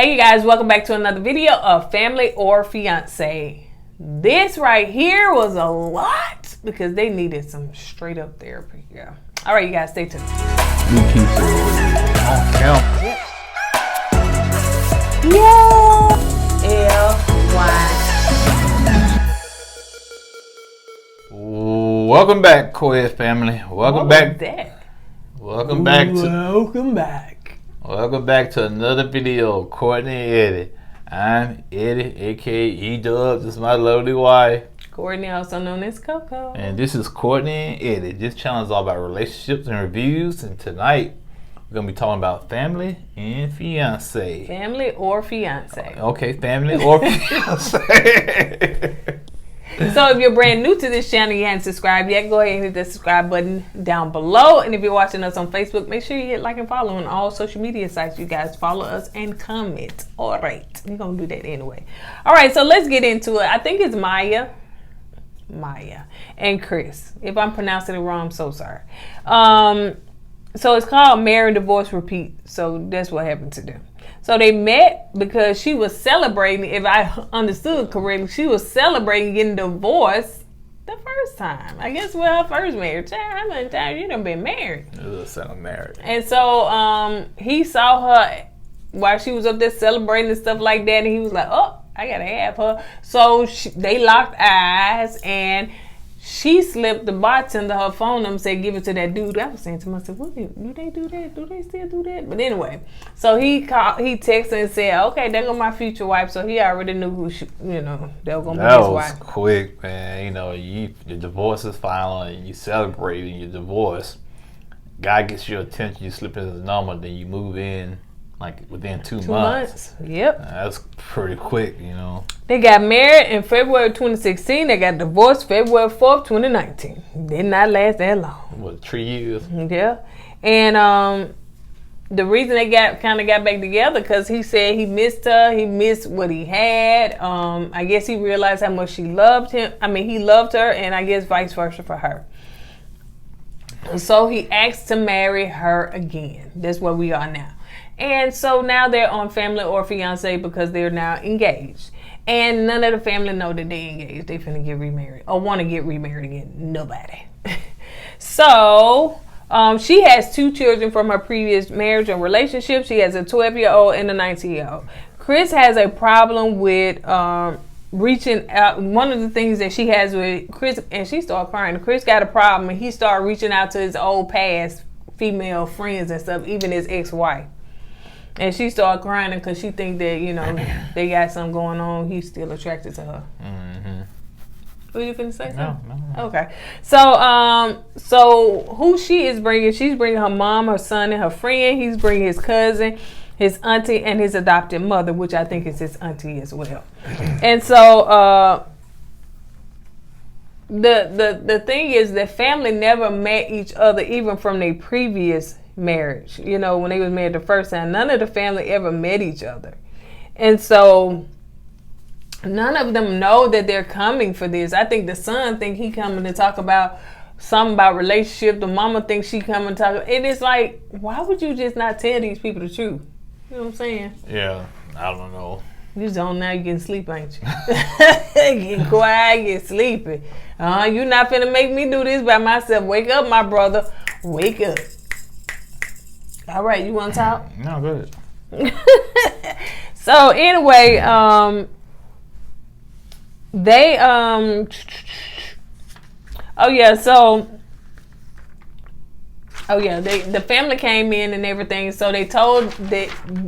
Hey you guys, welcome back to another video of Family or Fiancé. This right here was a lot because they needed some straight up therapy. Yeah. All right, you guys, stay tuned. Welcome back, KOED family. Welcome back. Welcome back to another video of Kourtney and Eddie. I'm Eddie, aka E-Dub. This is my lovely wife, Kourtney, also known as Coco. and this is Kourtney and Eddie. This channel is all about relationships and reviews. And tonight we're gonna be talking about family and fiance. Family or fiance. Okay, family or fiance. So if you're brand new to this channel, you haven't subscribed yet, go ahead and hit the subscribe button down below. And if you're watching us on Facebook, make sure you hit like and follow on all social media sites. You guys follow us and comment. All right, we're gonna do that anyway. All right, so let's get into it. I think it's Maya and Chris. If I'm pronouncing it wrong, I'm so sorry. So it's called Marry, Divorce, Repeat. So that's what happened to them. So they met because she was celebrating, if I understood correctly, she was celebrating getting divorced the first time. I guess with her first marriage. Child, how many times you done been married? Married. And so he saw her while she was up there celebrating and stuff like that, and he was like, oh, I gotta have her. So they locked eyes, and she slipped the bartender her phone number and said, give it to that dude. I was saying to myself, what do they do that? Do they still do that? But anyway, so he texted and said, okay, there go my future wife. So he already knew who they were going to be his wife. That was quick, man. You know, the divorce is final and you celebrating your divorce. Guy gets your attention, you slip in his number, then you move in like within 2 months. Yep. That's pretty quick, you know. They got married in February 2016. They got divorced February 4th, 2019. Did not last that long. What, 3 years? Yeah. And the reason they kind of got back together because he said he missed her. He missed what he had. I guess he realized how much she loved him. I mean, he loved her, and I guess vice versa for her. So he asked to marry her again. That's where we are now. And so now they're on Family or Fiance because they're now engaged. And none of the family know that they engaged. They finna get remarried or want to get remarried again. Nobody. So she has 2 children from her previous marriage and relationship. She has a 12-year-old and a 19-year-old. Chris has a problem with reaching out. One of the things that she has with Chris, and she started crying. Chris got a problem, and he started reaching out to his old past female friends and stuff, even his ex-wife. And she started crying because she think that, you know, they got something going on. He's still attracted to her. Mm-hmm. Were you finna say something? No. Okay. So who she is bringing? She's bringing her mom, her son, and her friend. He's bringing his cousin, his auntie, and his adopted mother, which I think is his auntie as well. And so the thing is that family never met each other, even from their previous marriage. You know, when they was married the first time, none of the family ever met each other. And so none of them know that they're coming for this. I think the son think he coming to talk about something about relationship. The mama thinks she coming to talk. And it's like, why would you just not tell these people the truth? You know what I'm saying? Yeah, I don't know. You zone now, you getting sleep, ain't you? Get quiet, get sleepy. You're not finna make me do this by myself. Wake up, my brother. Wake up. All right, you want to talk? No, good. So anyway, they the family came in and everything, so they told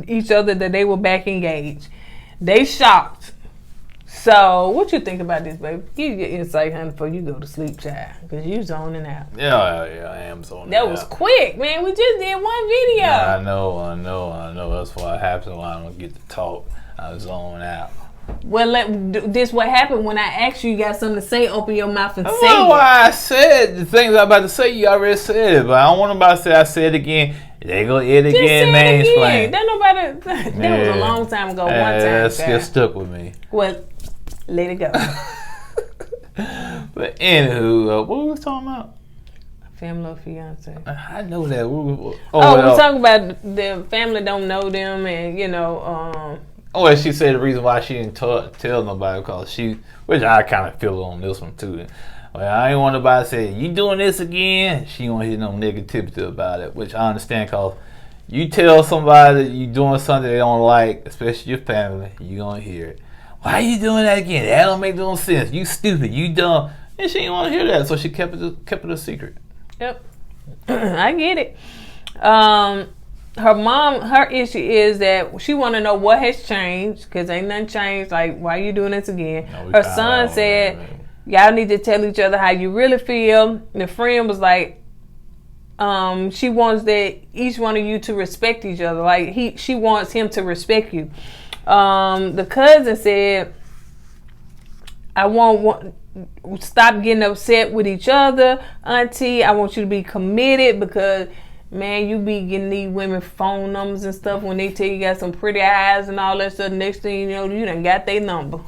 each other that they were back engaged. They shocked. So what you think about this, baby? Give your insight, honey, before you go to sleep, child, because you zoning out. Yeah, I am zoning out. That was quick, man. We just did one video. Yeah, I know. That's why it happens when I don't get to talk. I zone out. Well, this what happened when I asked you. You got something to say? Open your mouth and say it. That's why I said the things I'm about to say. You already said it, but I don't want nobody to say I said it again. They go it again, mansplain. That was a long time ago. One time, that's still stuck with me. Well, let it go. But anywho, what were we talking about? Family of Fiancé. I know that. We're talking about the family don't know them, and well, she said the reason why she didn't tell nobody because which I kind of feel on this one too. Well, I ain't want nobody to say, you doing this again? She don't hear no negativity about it, which I understand because you tell somebody that you doing something they don't like, especially your family, you gonna hear it. Why are you doing that again? That don't make no sense. You stupid. You dumb. And she didn't want to hear that, so she kept it a secret. Yep. I get it. Her mom, her issue is that she want to know what has changed because ain't nothing changed. Like, why are you doing this again? Her son said, y'all need to tell each other how you really feel. The friend was like, she wants that each one of you to respect each other. Like she wants him to respect you. The cousin said, I want stop getting upset with each other, auntie. I want you to be committed because, man, you be getting these women phone numbers and stuff when they tell you got some pretty eyes and all that stuff. Next thing you know, you done got their number.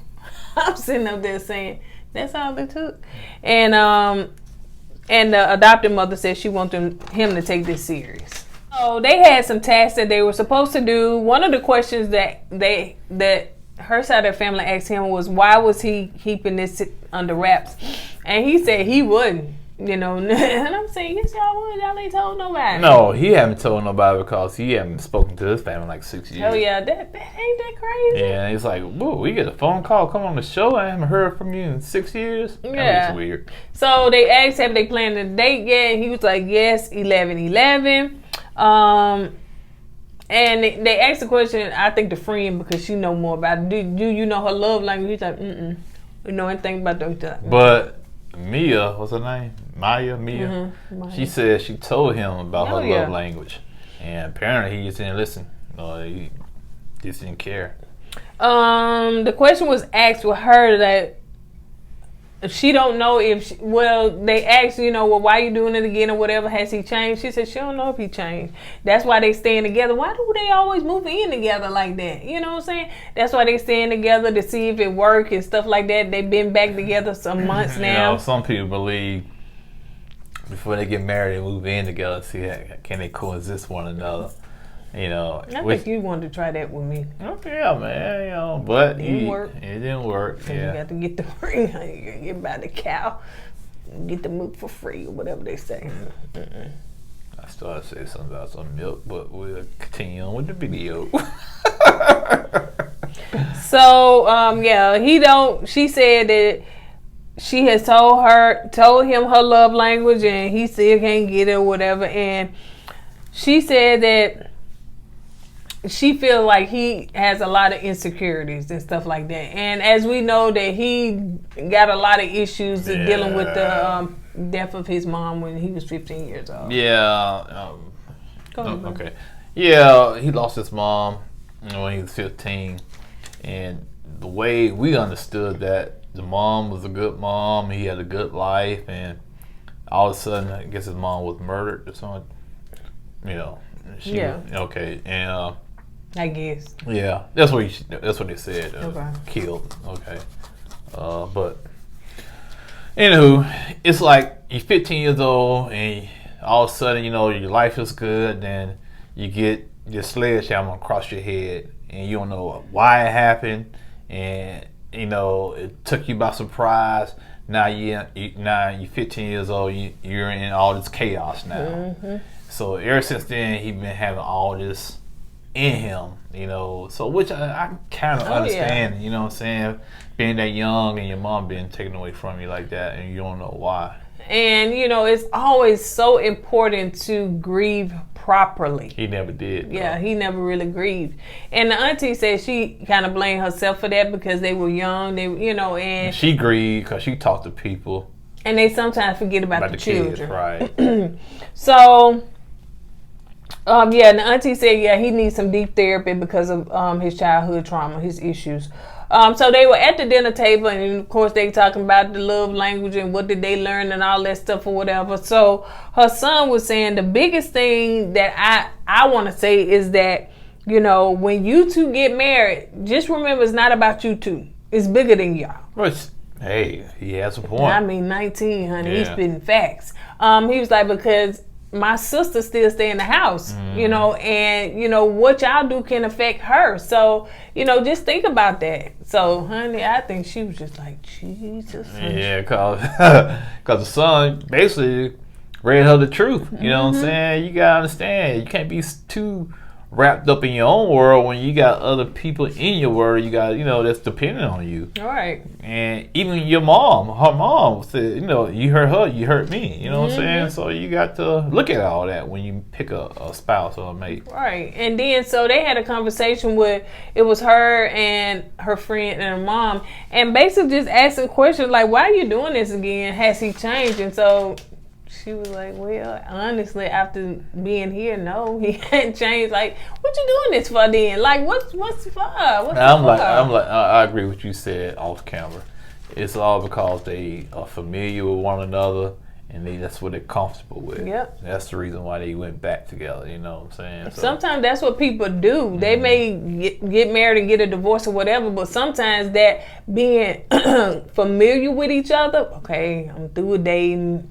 I'm sitting up there saying, that's all it took. And the adopted mother said she wanted him to take this serious. So they had some tasks that they were supposed to do. One of the questions that her side of the family asked him was, why was he keeping this under wraps? And he said he wouldn't, and I'm saying, yes, y'all would. Y'all ain't told nobody. No, he haven't told nobody because he haven't spoken to his family in like 6 years. Hell yeah, that ain't that crazy? Yeah, and he's like, whoa, we get a phone call, come on the show, I haven't heard from you in 6 years? Yeah. That's weird. So they asked, have they planned a date yet? He was like, yes, 11/11. And they asked the question, I think the friend, because she know more about it. Do you know her love language? He's like, you know anything about those? But Mia, what's her name? Mia. Maya. She said she told him about her love language. And apparently he just didn't listen. He just didn't care. The question was asked with her that she don't know if they asked, well, why you doing it again or whatever, has he changed? She said she don't know if he changed. That's why they staying together. Why do they always move in together like that? You know what I'm saying? That's why they staying together to see if it work and stuff like that. They've been back together some months now. Some people believe before they get married and move in together, see can they coexist one another. I think you wanted to try that with me. Okay, yeah, man, but it didn't work. Yeah. You got to get the ring. You got to get by the cow, get the milk for free or whatever they say. I started to say something about some milk, but we'll continue on with the video. So, she said that she has told him her love language, and he still can't get it or whatever. And she said that she feels like he has a lot of insecurities and stuff like that. And as we know that he got a lot of issues dealing with the death of his mom when he was 15 years old. Yeah. Go ahead, okay. Yeah, he lost his mom when he was 15. And the way we understood that, the mom was a good mom, he had a good life, and all of a sudden, I guess his mom was murdered or something. Okay, and I guess. Yeah, that's what they said. Okay. Killed. Okay. But anywho, it's like you're 15 years old and all of a sudden, your life is good, then you get your sledgehammer across your head and you don't know why it happened, and it took you by surprise. Now you're 15 years old. You're in all this chaos now. Mm-hmm. So ever since then, he's been having all this in him, so which I kind of understand, you know what I'm saying, being that young and your mom being taken away from you like that and you don't know why. And it's always so important to grieve properly. He never did. Yeah, he never really grieved. And the auntie said she kind of blamed herself for that because they were young, and she grieved because she talked to people. And they sometimes forget about the children. Kids, right. So, and the auntie said, he needs some deep therapy because of his childhood trauma, his issues. So they were at the dinner table, and of course they talking about the love language and what did they learn and all that stuff or whatever. So her son was saying the biggest thing that I want to say is that, when you two get married, just remember it's not about you two. It's bigger than y'all. Right. Hey, he has a point. I mean, 19, honey. He's spitting facts. He was like, because my sister still stay in the house, you know, and, you know, what y'all do can affect her. So, you know, just think about that. So, honey, I think she was just like, Jesus. Yeah, because the son basically read her the truth. You know what I'm saying? You got to understand, you can't be too wrapped up in your own world when you got other people in your world you got, you know, that's dependent on you. All right. And even your mom, her mom said, you know, you hurt her, you hurt me. You know what I'm saying? So you got to look at all that when you pick a spouse or a mate. Right. And then so they had a conversation with, it was her and her friend and her mom, and basically just asking questions like, why are you doing this again? Has he changed? And so she was like, well, honestly, after being here, no, he hadn't changed. Like, what you doing this for then? Like, what's for? I agree with what you said off camera. It's all because they are familiar with one another, and that's what they're comfortable with. Yep. That's the reason why they went back together. You know what I'm saying? So, sometimes that's what people do. They may get married and get a divorce or whatever, but sometimes that being familiar with each other, okay, I'm through with dating,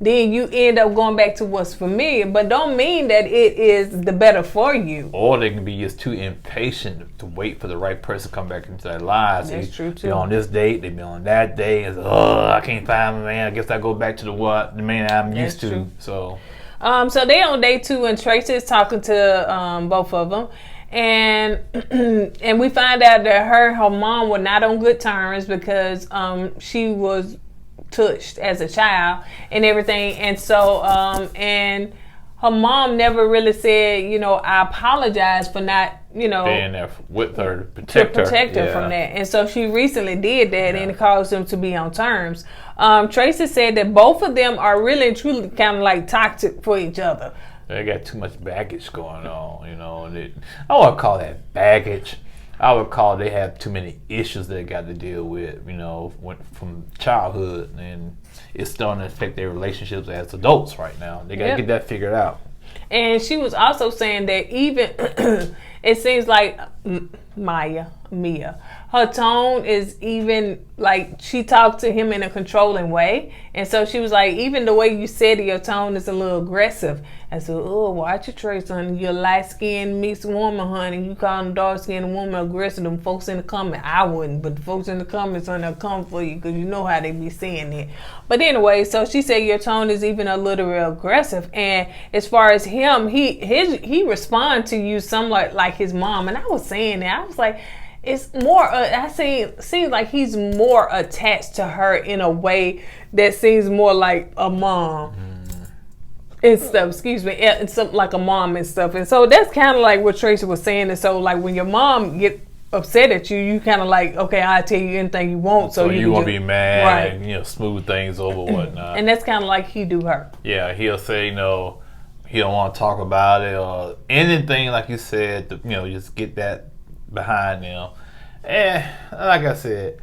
then you end up going back to what's familiar, but don't mean that it is the better for you. Or they can be just too impatient to wait for the right person to come back into their lives. That's true too. Be on this date, they be on that day, and I can't find my man. I guess I go back to the man I'm used to. True. So they on day 2, and Tracy is talking to both of them, and and we find out that her mom were not on good terms because she was touched as a child and everything, and so and her mom never really said, you know, I apologize for not, you know, being there with her to protect her from that. And so she recently did that, and it caused them to be on terms. Tracy said that both of them are really and truly kind of like toxic for each other. They got too much baggage going on, you know. And I wouldn't call that baggage. I would call they have too many issues they got to deal with, you know, from childhood, and it's starting to affect their relationships as adults right now. They got to get that figured out. And she was also saying that even it seems like Mia, her tone is even like she talked to him in a controlling way, and so she was like, even the way you said it, your tone is a little aggressive. I said, oh, watch your trace, honey. You're a light-skinned mixed woman, honey. You calling a dark-skinned woman aggressive. Them folks in the comments, I wouldn't, but the folks in the comments, honey, they'll come for you because you know how they be saying it. But anyway, so she said your tone is even a little bit aggressive. And as far as him, he responded to you some like his mom. And I was saying that, I was like, it's more, seems like he's more attached to her in a way that seems more like a mom. And stuff, excuse me, and stuff like a mom and stuff. And so that's kind of like what Tracy was saying. And so like when your mom get upset at you, you kind of like, okay, I'll tell you anything you want. So you won't be mad and, you know, smooth things over whatnot. And that's kind of like he do her. Yeah, he'll say, you know, he don't want to talk about it or anything, like you said, to, you know, just get that behind them. And like I said,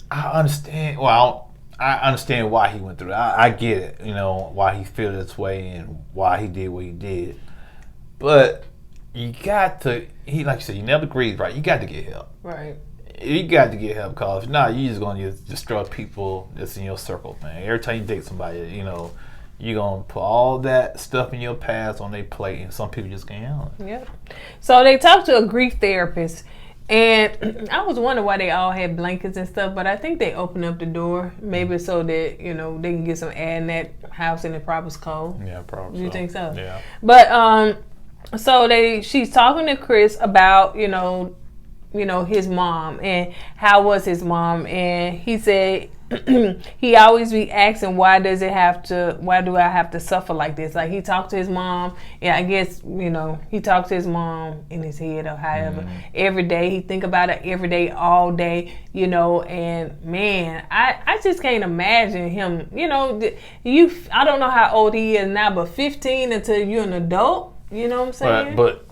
I understand. Well, I understand why he went through that. I get it, you know, why he feel this way and why he did what he did. But you got to, like you said, you never grieve, right? You got to get help. Right. You got to get help, because if not, you're just going to destroy people that's in your circle, man. Every time you date somebody, you know, you're going to put all that stuff in your past on their plate, and some people just can't handle it. Yeah. So they talked to a grief therapist. And I was wondering why they all had blankets and stuff, but I think they opened up the door maybe so that, you know, they can get some air in that house and it probably is cold. Yeah, probably. You think so? Yeah. But so she's talking to Chris about, you know, his mom and how was his mom, and he said he always be asking, why do I have to suffer like this? Like, he talked to his mom, and I guess, you know, he talked to his mom in his head or however, every day. He think about it every day, all day, you know, and man, I just can't imagine him, you know, I don't know how old he is now, but 15 until you're an adult, you know what I'm saying? But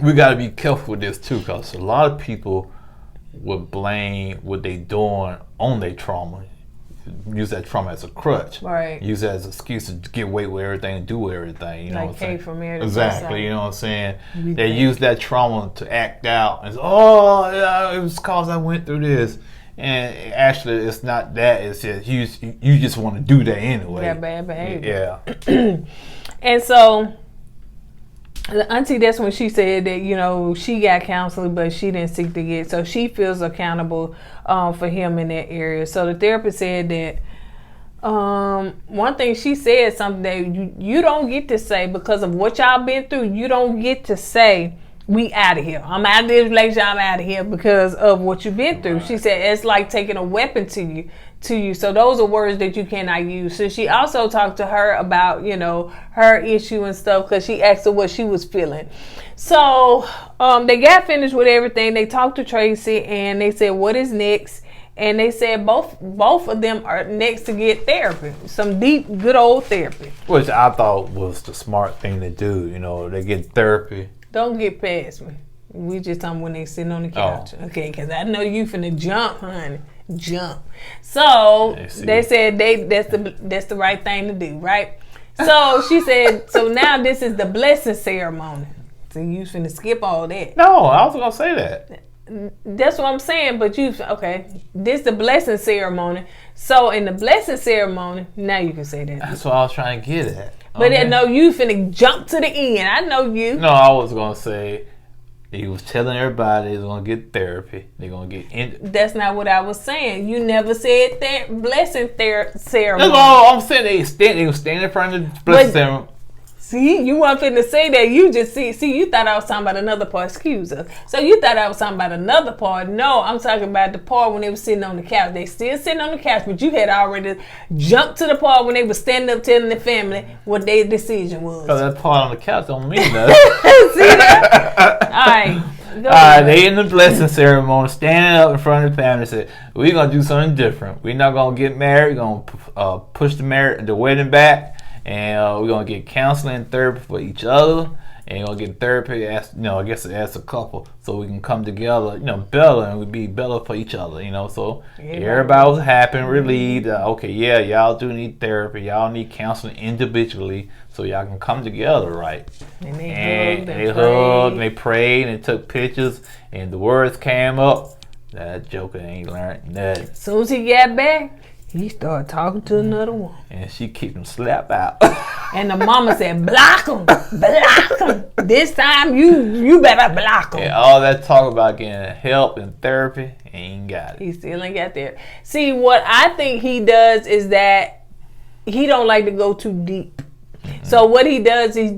we got to be careful with this too, because a lot of people would blame what they doing on their trauma, use that trauma as a crutch, right? Use it as an excuse to get away with everything and do everything. You know, like, hey, from here to exactly. You know what I'm saying? They use that trauma to act out and say, oh, yeah, it was cause I went through this, And actually, it's not that. It's just you just want to do that anyway. That bad behavior. Yeah. And so, the auntie, that's when she said that, you know, she got counseling, but she didn't seek to get. So she feels accountable for him in that area. So the therapist said that one thing she said, something that you don't get to say because of what y'all been through. You don't get to say, we out of here. I'm out of this relationship. I'm out of here because of what you've been through. She said it's like taking a weapon to you. So those are words that you cannot use. So she also talked to her about, you know, her issue and stuff, because she asked her what she was feeling. So they got finished with everything. They talked to Tracy and they said, what is next? And they said both of them are next to get therapy, some deep, good old therapy. Which I thought was the smart thing to do. You know, they get therapy. Don't get past me. We just talking when they sitting on the couch. Oh. Okay, because I know you finna jump, honey. Jump. So they said that's the right thing to do, right? So she said, so now this is the blessing ceremony. So you finna skip all that. No, I was gonna say that. That's what I'm saying, but this the blessing ceremony. So in the blessing ceremony, now you can say that. That's what I was trying to get at. But okay. No, you finna jump to the end. I know you. No, I was gonna say he was telling everybody they're gonna get therapy. They're gonna get That's not what I was saying. You never said blessing ceremony. That's all I'm saying. They were standing in front of the blessing ceremony. See, you weren't finna say that. You just see, you thought I was talking about another part. Excuse us. So you thought I was talking about another part. No, I'm talking about the part when they were sitting on the couch. They still sitting on the couch, but you had already jumped to the part when they were standing up telling the family what their decision was. Because that part on the couch don't mean nothing. See that? All right. All right, they in the blessing ceremony, standing up in front of the family, said, we're going to do something different. We're not going to get married. We're going to push the wedding back. And we're gonna get counseling and therapy for each other, and we're gonna get therapy as as a couple, so we can come together, better, and we be better for each other, So everybody was happy and relieved. Okay, yeah, y'all do need therapy, y'all need counseling individually, so y'all can come together, right? And they hugged, and they prayed, and they took pictures, and the words came up. That joker ain't learned nothing. As soon as he got back, he started talking to another woman. And she kicked him slap out. And the mama said, block him. Block him. This time you better block him. And all that talk about getting help and therapy, he ain't got it. He still ain't got there. See, what I think he does is that he don't like to go too deep. So what he does his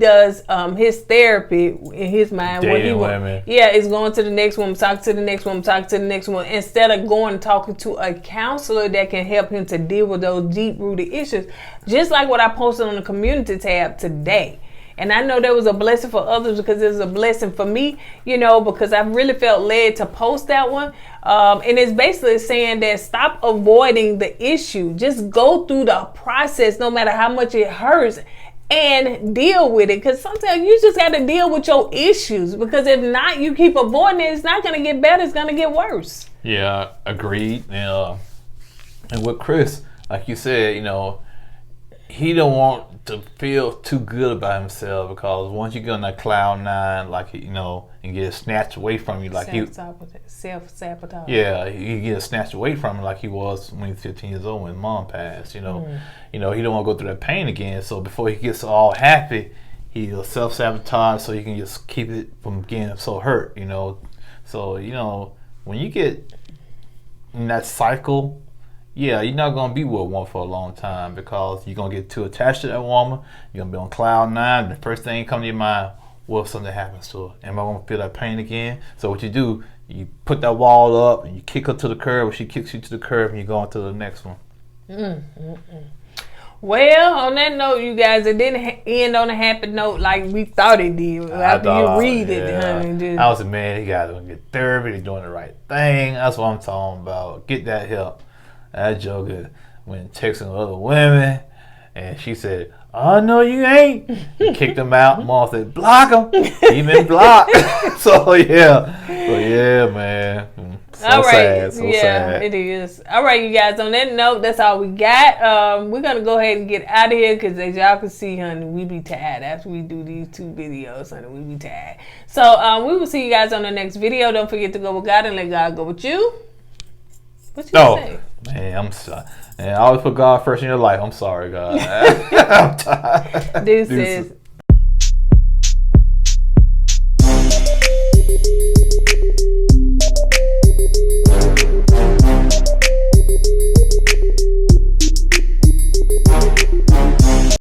therapy in his mind. Dating women. Yeah, is going to the next woman, talk to the next woman, talk to the next one, instead of going and talking to a counselor that can help him to deal with those deep-rooted issues. Just like what I posted on the community tab today. And I know there was a blessing for others because it was a blessing for me, because I really felt led to post that one. And it's basically saying that stop avoiding the issue. Just go through the process, no matter how much it hurts, and deal with it. Because sometimes you just got to deal with your issues. Because if not, you keep avoiding it, it's not going to get better. It's going to get worse. Yeah, agreed. And with Chris, like you said, he don't want to feel too good about himself, because once you get on that cloud nine, and get snatched away from you, like self-sabotage. Yeah, he get snatched away from him like he was when he was 15 years old when his mom passed. He don't want to go through that pain again. So before he gets all happy, he'll self-sabotage so he can just keep it from getting so hurt. So when you get in that cycle. Yeah, you're not going to be with one for a long time, because you're going to get too attached to that woman. You're going to be on cloud nine. The first thing comes to your mind, what if something happens to her? Am I going to feel that pain again? So what you do, you put that wall up and you kick her to the curb, or she kicks you to the curb, and you go on to the next one. Well, on that note, you guys, it didn't end on a happy note like we thought it did. After you read it, honey. I was like, man, you guys are going to get therapy. They're doing the right thing. That's what I'm talking about. Get that help. That joker went texting other women, and she said, "Oh no, you ain't." He kicked him out. Mom said, "Block him." He been blocked. So yeah, man. So sad. It is. All right, you guys. On that note, that's all we got. We're gonna go ahead and get out of here, because as y'all can see, honey, we be tired after we do these 2 videos, honey. We be tired. So we will see you guys on the next video. Don't forget to go with God and let God go with you. What you say? Man, I'm sorry. And always put God first in your life. I'm sorry, God. I'm tired. Deuces.